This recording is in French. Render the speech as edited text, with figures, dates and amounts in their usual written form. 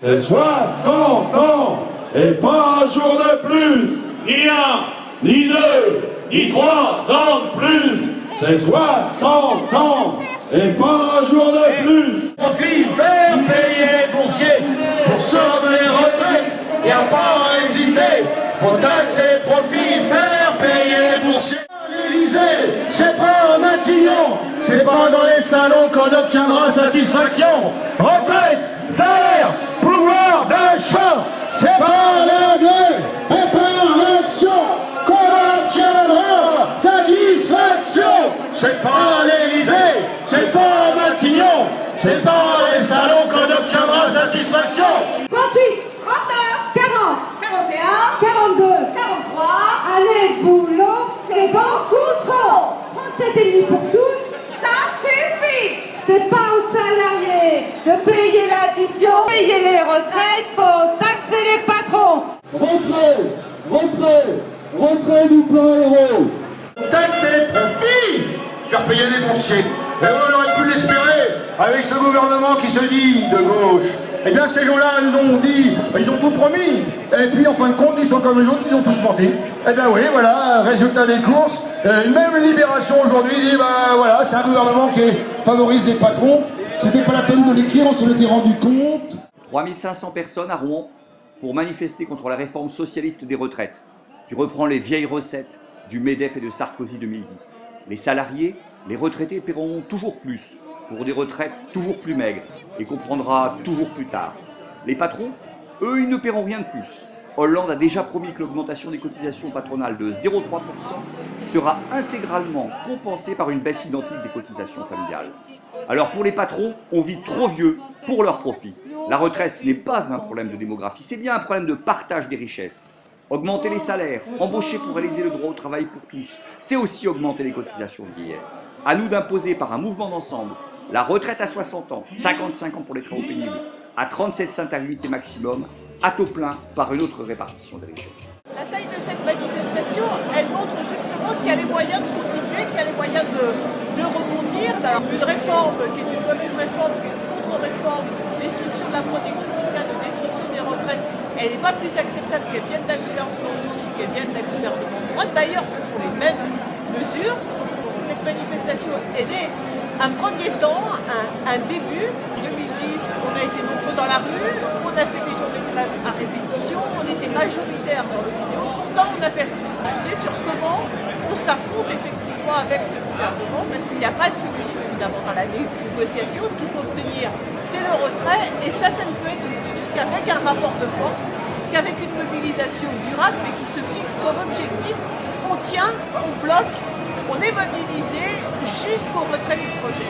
C'est 60 ans et pas un jour de plus. Ni un, Ni deux, ni 3 ans de plus. c'est 60 ans et pas un jour de plus. Profit, faire payer les boursiers pour sauver les retraites. Y a pas à hésiter, faut taxer les profits, faire payer les boursiers. L'Élysée, c'est pas un Matignon, c'est pas dans les salons qu'on obtiendra satisfaction. Retraite, salaire, pouvoir d'achat, c'est pas l'anglais et par l'action qu'on obtiendra satisfaction. C'est pas l'Élysée, c'est pas Matignon, c'est pas les salons qu'on obtiendra satisfaction. 38, 39, 40, 41, 42, 43. Allez, boulot, c'est beaucoup trop. 37,5 pour tous, ça suffit. C'est pas aux salariés de payer l'addition, payer les retraites, faut taxer les patrons. Rentrez du plan héros. Taxer les profits, faire payer les boursiers. Et on aurait pu l'espérer avec ce gouvernement qui se dit de gauche. Eh bien ces gens-là nous ont dit, ils ont tout promis. Et puis en fin de compte, ils sont comme les autres, ils ont tous menti. Eh bien oui, voilà, résultat des courses. Même Libération aujourd'hui dit, bah voilà, c'est un gouvernement qui favorise les patrons. C'était pas la peine de l'écrire, on s'en était rendu compte. 3500 personnes à Rouen pour manifester contre la réforme socialiste des retraites, qui reprend les vieilles recettes du MEDEF et de Sarkozy 2010. Les salariés, les retraités paieront toujours plus, pour des retraites toujours plus maigres, et qu'on prendra toujours plus tard. Les patrons, eux, ils ne paieront rien de plus. Hollande a déjà promis que l'augmentation des cotisations patronales de 0,3% sera intégralement compensée par une baisse identique des cotisations familiales. Alors pour les patrons, on vit trop vieux pour leur profit. La retraite, ce n'est pas un problème de démographie, c'est bien un problème de partage des richesses. Augmenter les salaires, embaucher pour réaliser le droit au travail pour tous, c'est aussi augmenter les cotisations de vieillesse. À nous d'imposer par un mouvement d'ensemble la retraite à 60 ans, 55 ans pour les travaux pénibles, à 37 cents annuités maximum, à taux plein par une autre répartition des richesses. La taille de cette manifestation, elle montre justement qu'il y a les moyens de continuer, qu'il y a les moyens de rebondir. Alors, une réforme qui est une mauvaise réforme, qui est une contre-réforme, destruction de la protection sociale, de destruction des retraites, elle n'est pas plus acceptable qu'elle vienne d'un gouvernement de gauche ou qu'elle vienne d'un gouvernement de droite. D'ailleurs, ce sont les mêmes mesures. Cette manifestation, elle est un premier temps, un début. En 2010, on a été nombreux dans la rue, on a fait des journées de grève à répétition, on était majoritaire dans l'opinion, pourtant on a perdu. Sur comment on s'affronte effectivement avec ce gouvernement, parce qu'il n'y a pas de solution évidemment dans la négociation. Ce qu'il faut obtenir, c'est le retrait, et ça ne peut être obtenu qu'avec un rapport de force, qu'avec une mobilisation durable, mais qui se fixe comme objectif. On tient, on bloque, on est mobilisé jusqu'au retrait du projet.